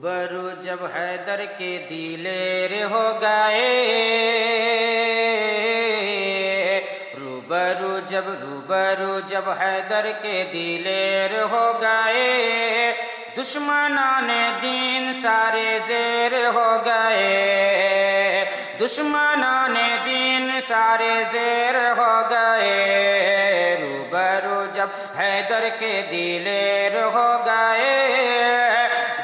روبرو جب حیدر کے دلیر ہو گئے، روبرو جب حیدر کے دلیر ہو گئے، دشمنان دین سارے زیر ہو گئے، دشمنان دین سارے زیر ہو گئے۔ روبرو جب حیدر کے دلیر ہو گئے،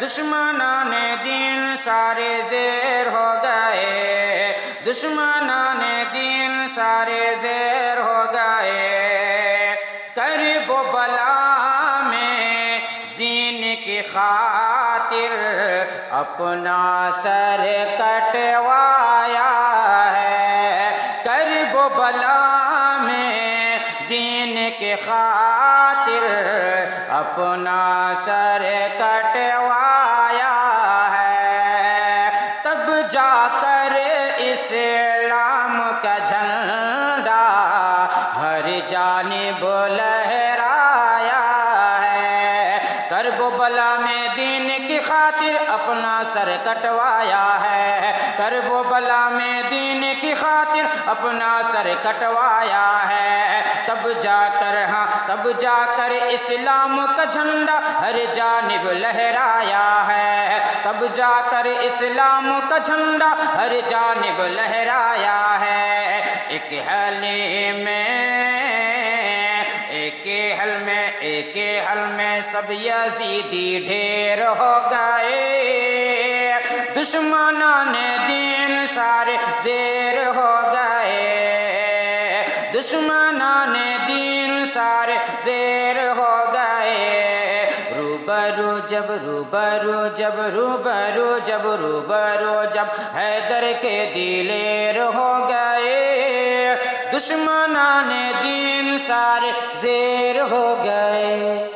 دشمنان دین سارے زیر ہو گئے، دشمنان دین سارے زیر ہو گئے۔ کرب و بلا میں دین کی خاطر اپنا سر کٹوایا ہے، کرب و بلا میں دین کی خاطر اپنا سر کٹوایا ہے، تب جا کر اسلام کا جھنڈا ہر جانب لہرایا ہے، کرب و بلا میں دین کی خاطر اپنا سر کٹوایا ہے، کرب و بلا میں دین کی خاطر اپنا سر کٹوایا ہے، تب جا کر اسلام کا جھنڈا ہر جانب لہرایا ہے، تب جا کر اسلام کا جھنڈا ہر جانب لہرایا ہے۔ ایک حل میں سب یزیدی ڈھیر ہو گئے، دشمنان دین سارے زیر ہو گئے، دشمنان دین سارے زیر ہو گئے۔ روبرو جب حیدر کے دلیر ہو گئے، دشمنان دین سارے زیر ہو گئے۔